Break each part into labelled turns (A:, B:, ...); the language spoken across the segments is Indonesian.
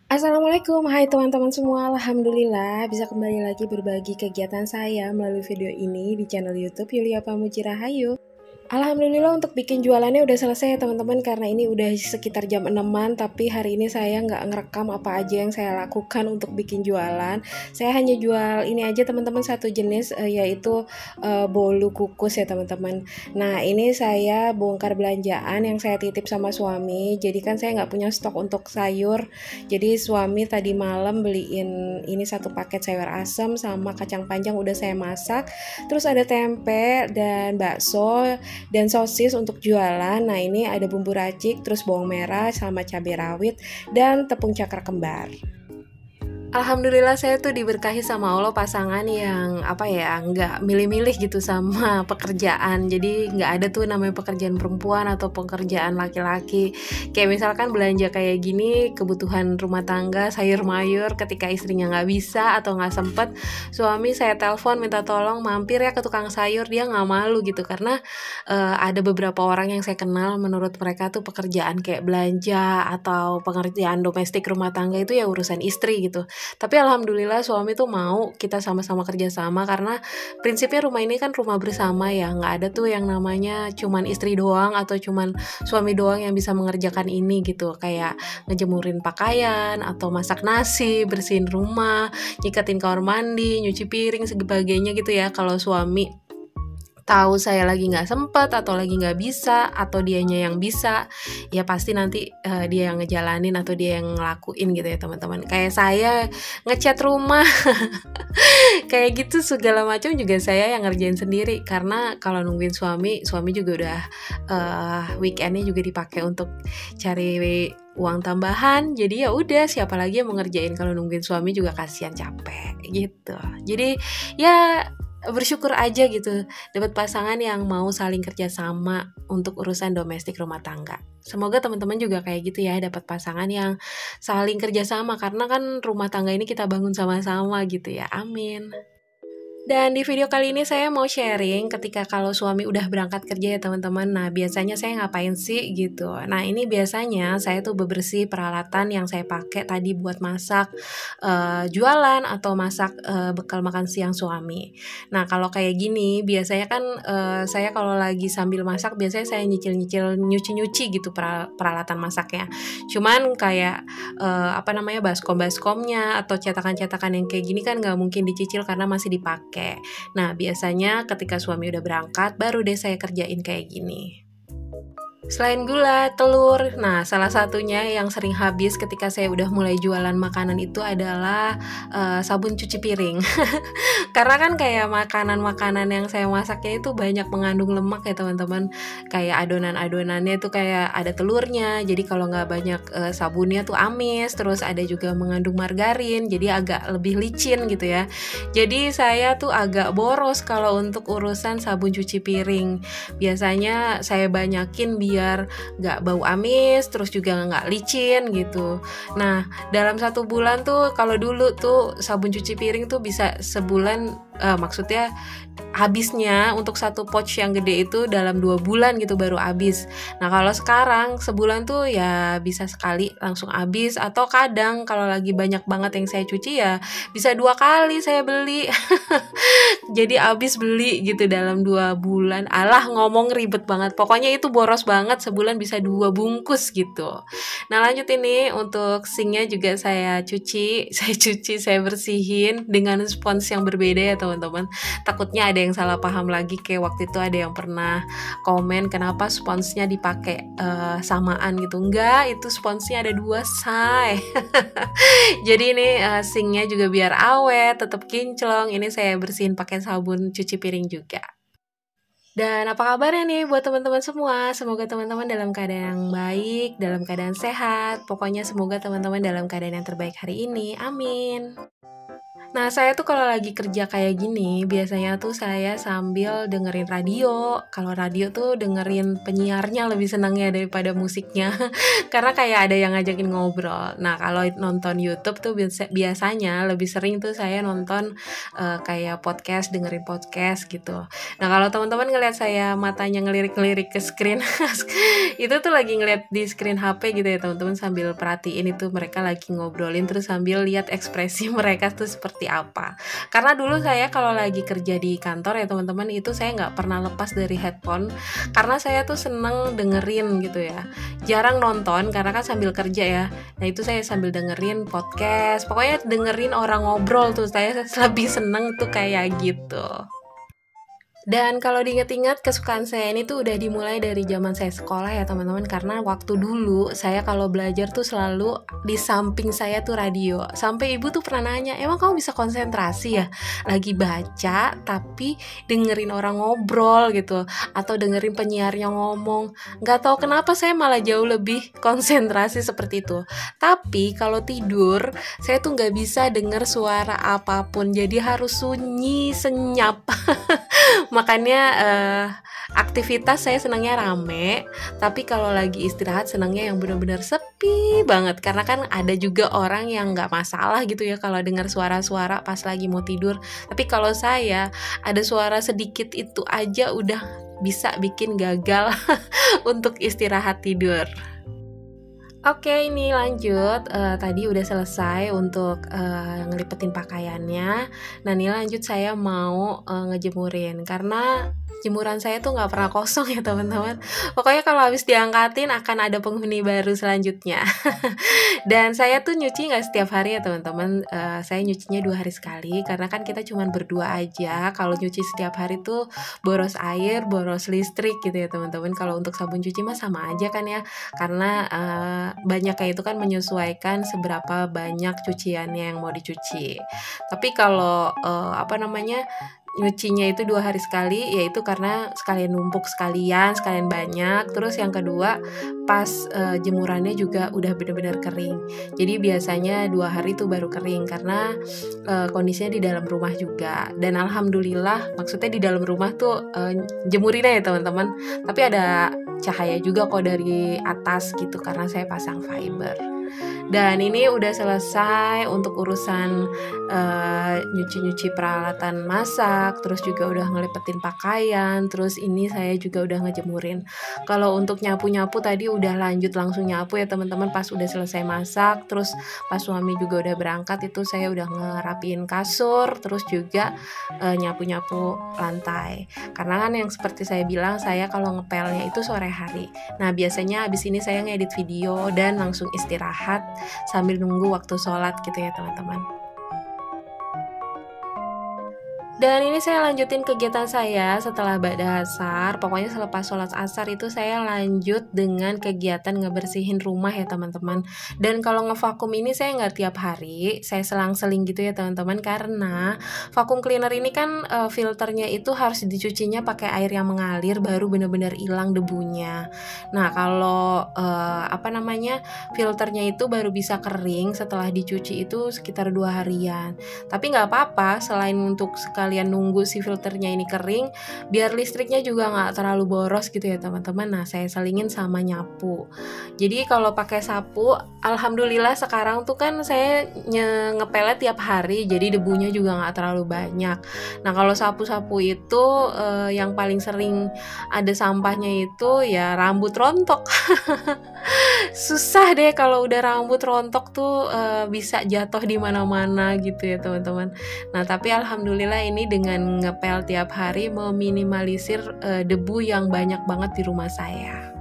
A: Assalamualaikum, hai teman-teman semua. Alhamdulillah bisa kembali lagi berbagi kegiatan saya melalui video ini di channel YouTube Yulia Pamuji Rahayu. Alhamdulillah untuk bikin jualannya udah selesai ya teman-teman, karena ini udah sekitar jam 6-an, tapi hari ini saya nggak ngerekam apa aja yang saya lakukan untuk bikin jualan. Saya hanya jual ini aja teman-teman, satu jenis yaitu bolu kukus ya teman-teman. Nah ini saya bongkar belanjaan yang saya titip sama suami, jadi kan saya nggak punya stok untuk sayur. Jadi suami tadi malam beliin ini satu paket sayur asem sama kacang panjang udah saya masak. Terus ada tempe dan bakso dan sosis untuk jualan. Nah ini ada bumbu racik, terus bawang merah sama cabai rawit dan tepung cakra kembar. Alhamdulillah saya tuh diberkahi sama Allah pasangan yang nggak milih-milih gitu sama pekerjaan. Jadi nggak ada tuh namanya pekerjaan perempuan atau pekerjaan laki-laki. Kayak misalkan belanja kayak gini, kebutuhan rumah tangga, sayur mayur, ketika istrinya nggak bisa atau nggak sempet, suami saya telepon minta tolong mampir ya ke tukang sayur. Dia nggak malu gitu, karena ada beberapa orang yang saya kenal, menurut mereka tuh pekerjaan kayak belanja atau pekerjaan domestik rumah tangga itu ya urusan istri gitu. Tapi alhamdulillah suami tuh mau kita sama-sama kerjasama, karena prinsipnya rumah ini kan rumah bersama ya, nggak ada tuh yang namanya cuman istri doang atau cuman suami doang yang bisa mengerjakan ini gitu, kayak ngejemurin pakaian atau masak nasi, bersihin rumah, nyiketin kamar mandi, nyuci piring, sebagainya gitu ya. Kalau suami tahu saya lagi nggak sempet atau lagi nggak bisa atau dianya yang bisa, ya pasti nanti dia yang ngejalanin atau dia yang ngelakuin gitu ya teman-teman. Kayak saya ngecat rumah kayak gitu segala macam juga saya yang ngerjain sendiri, karena kalau nungguin suami juga udah weekendnya juga dipakai untuk cari uang tambahan. Jadi ya udah, siapa lagi yang mau ngerjain kalau nungguin suami, juga kasihan capek gitu. Jadi ya bersyukur aja gitu dapat pasangan yang mau saling kerja sama untuk urusan domestik rumah tangga. Semoga teman-teman juga kayak gitu ya, dapat pasangan yang saling kerja sama, karena kan rumah tangga ini kita bangun sama-sama gitu ya. Amin. Dan di video kali ini saya mau sharing ketika kalau suami udah berangkat kerja ya teman-teman. Nah biasanya saya ngapain sih gitu. Nah ini biasanya saya tuh bebersih peralatan yang saya pakai tadi buat masak jualan atau masak bekal makan siang suami. Nah kalau kayak gini biasanya kan saya kalau lagi sambil masak biasanya saya nyicil-nyicil nyuci-nyuci gitu peralatan masaknya. Cuman kayak baskom-baskomnya atau cetakan-cetakan yang kayak gini kan nggak mungkin dicicil karena masih dipakai. Nah, biasanya ketika suami udah berangkat, baru deh saya kerjain kayak gini. Selain gula, telur, nah salah satunya yang sering habis ketika saya udah mulai jualan makanan itu adalah sabun cuci piring. Karena kan kayak makanan-makanan yang saya masaknya itu banyak mengandung lemak ya teman-teman. Kayak adonan-adonannya itu kayak ada telurnya, jadi kalau nggak banyak sabunnya tuh amis. Terus ada juga mengandung margarin, jadi agak lebih licin gitu ya. Jadi saya tuh agak boros kalau untuk urusan sabun cuci piring. Biasanya saya banyakin biar nggak bau amis, terus juga nggak licin gitu. Nah dalam 1 bulan tuh, kalau dulu tuh sabun cuci piring tuh bisa sebulan, maksudnya habisnya untuk satu pouch yang gede itu dalam 2 bulan gitu baru habis. Nah kalau sekarang sebulan tuh ya bisa sekali langsung habis, atau kadang kalau lagi banyak banget yang saya cuci ya bisa 2 kali saya beli. Jadi habis beli gitu dalam 2 bulan. Alah ngomong ribet banget, pokoknya itu boros banget, sebulan bisa 2 bungkus gitu. Nah lanjut ini untuk sinknya juga saya cuci, saya bersihin dengan spons yang berbeda ya teman-teman. Takutnya ada yang salah paham lagi, kayak waktu itu ada yang pernah komen kenapa sponsnya dipakai samaan gitu. Enggak, itu sponsnya ada 2 say. Jadi ini sinknya juga biar awet, tetap kinclong. Ini saya bersihin pakai sabun cuci piring juga. Dan apa kabarnya nih buat teman-teman semua? Semoga teman-teman dalam keadaan yang baik, dalam keadaan sehat. Pokoknya semoga teman-teman dalam keadaan yang terbaik hari ini. Amin. Nah, saya tuh kalau lagi kerja kayak gini, biasanya tuh saya sambil dengerin radio. Kalau radio tuh dengerin penyiarnya lebih senangnya daripada musiknya. Karena kayak ada yang ngajakin ngobrol. Nah, kalau nonton YouTube tuh biasanya lebih sering tuh saya nonton kayak podcast, dengerin podcast gitu. Nah, kalau teman-teman ngeliat saya matanya ngelirik-ngelirik ke screen, itu tuh lagi ngeliat di screen HP gitu ya teman-teman, sambil perhatiin itu mereka lagi ngobrolin, terus sambil lihat ekspresi mereka tuh seperti apa. Karena dulu saya kalau lagi kerja di kantor ya teman-teman, itu saya nggak pernah lepas dari headphone karena saya tuh seneng dengerin gitu ya. Jarang nonton karena kan sambil kerja ya. Nah itu saya sambil dengerin podcast, pokoknya dengerin orang ngobrol tuh saya lebih seneng tuh kayak gitu. Dan kalau diingat-ingat, kesukaan saya ini tuh udah dimulai dari zaman saya sekolah ya teman-teman. Karena waktu dulu saya kalau belajar tuh selalu di samping saya tuh radio. Sampai ibu tuh pernah nanya, emang kamu bisa konsentrasi ya lagi baca tapi dengerin orang ngobrol gitu, atau dengerin penyiarnya ngomong. Gak tahu kenapa saya malah jauh lebih konsentrasi seperti itu. Tapi kalau tidur saya tuh gak bisa denger suara apapun, jadi harus sunyi senyap. Makanya aktivitas saya senangnya rame, tapi kalau lagi istirahat senangnya yang benar-benar sepi banget. Karena kan ada juga orang yang nggak masalah gitu ya kalau dengar suara-suara pas lagi mau tidur. Tapi kalau saya ada suara sedikit itu aja udah bisa bikin gagal untuk istirahat tidur. Oke, ini lanjut. Tadi udah selesai untuk ngelipetin pakaiannya. Nah, ini lanjut saya mau ngejemurin karena jemuran saya tuh nggak pernah kosong ya teman-teman. Pokoknya kalau habis diangkatin akan ada penghuni baru selanjutnya. Dan saya tuh nyuci nggak setiap hari ya teman-teman. Saya nyucinya 2 hari sekali karena kan kita cuma berdua aja. Kalau nyuci setiap hari tuh boros air, boros listrik gitu ya teman-teman. Kalau untuk sabun cuci mah sama aja kan ya. Karena banyaknya itu kan menyesuaikan seberapa banyak cuciannya yang mau dicuci. Tapi kalau nyucinya itu 2 hari sekali, yaitu karena sekalian numpuk sekalian banyak. Terus yang kedua pas jemurannya juga udah benar-benar kering. Jadi biasanya 2 hari tuh baru kering karena kondisinya di dalam rumah juga. Dan alhamdulillah, maksudnya di dalam rumah tuh jemurinnya ya teman-teman. Tapi ada cahaya juga kok dari atas gitu karena saya pasang fiber. Dan ini udah selesai untuk urusan nyuci-nyuci peralatan masak, terus juga udah ngelipetin pakaian, terus ini saya juga udah ngejemurin. Kalau untuk nyapu-nyapu tadi udah lanjut langsung nyapu ya teman-teman pas udah selesai masak, terus pas suami juga udah berangkat itu saya udah ngerapiin kasur, terus juga nyapu-nyapu lantai. Karena kan yang seperti saya bilang, saya kalau ngepelnya itu sore hari. Nah biasanya abis ini saya ngedit video dan langsung istirahat sambil nunggu waktu sholat gitu ya teman-teman. Dan ini saya lanjutin kegiatan saya setelah ba'da asar. Pokoknya selepas sholat asar itu saya lanjut dengan kegiatan ngebersihin rumah ya teman-teman. Dan kalau ngevakum ini saya nggak tiap hari, saya selang-seling gitu ya teman-teman. Karena vakum cleaner ini kan filternya itu harus dicucinya pakai air yang mengalir baru benar-benar hilang debunya. Nah kalau filternya itu baru bisa kering setelah dicuci itu sekitar 2 harian. Tapi nggak apa-apa, selain untuk sekalian nunggu si filternya ini kering, biar listriknya juga nggak terlalu boros gitu ya teman-teman. Nah saya selingin sama nyapu. Jadi kalau pakai sapu, alhamdulillah sekarang tuh kan saya ngepelnya tiap hari, jadi debunya juga nggak terlalu banyak. Nah kalau sapu-sapu itu yang paling sering ada sampahnya itu ya rambut rontok. Susah deh kalau udah rambut rontok tuh bisa jatuh di mana-mana gitu ya teman-teman. Nah tapi alhamdulillah ini dengan ngepel tiap hari meminimalisir debu yang banyak banget di rumah saya.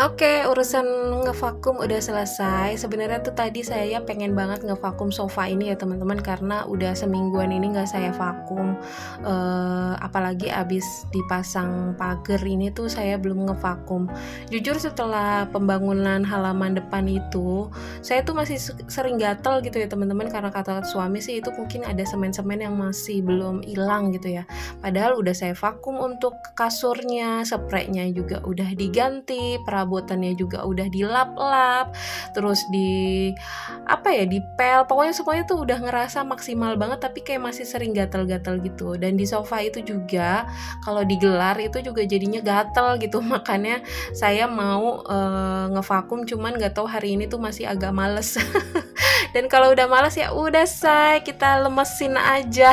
A: Oke, urusan ngevakum udah selesai. Sebenarnya tuh tadi saya pengen banget ngevakum sofa ini ya teman-teman, karena udah semingguan ini nggak saya vakum. Apalagi abis dipasang pagar ini tuh saya belum ngevakum. Jujur setelah pembangunan halaman depan itu, saya tuh masih sering gatel gitu ya teman-teman, karena kata suami sih itu mungkin ada semen-semen yang masih belum hilang gitu ya. Padahal udah saya vakum untuk kasurnya, spraynya juga udah diganti, perabotan perabotannya juga udah dilap-lap, terus dipel, pokoknya semuanya tuh udah ngerasa maksimal banget, tapi kayak masih sering gatal-gatal gitu. Dan di sofa itu juga kalau digelar itu juga jadinya gatal gitu. Makanya saya mau ngevakum, cuman nggak tahu hari ini tuh masih agak males. Dan kalau udah males ya udah say, kita lemesin aja.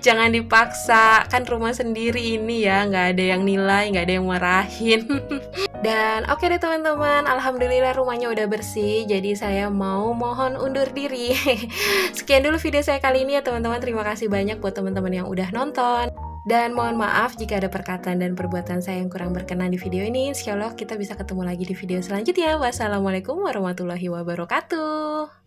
A: Jangan dipaksa, kan rumah sendiri ini ya, nggak ada yang nilai, nggak ada yang marahin. Dan oke deh teman-teman, alhamdulillah rumahnya udah bersih, jadi saya mau mohon undur diri. Sekian dulu video saya kali ini ya teman-teman, terima kasih banyak buat teman-teman yang udah nonton. Dan mohon maaf jika ada perkataan dan perbuatan saya yang kurang berkenan di video ini. Insyaallah kita bisa ketemu lagi di video selanjutnya. Wassalamualaikum warahmatullahi wabarakatuh.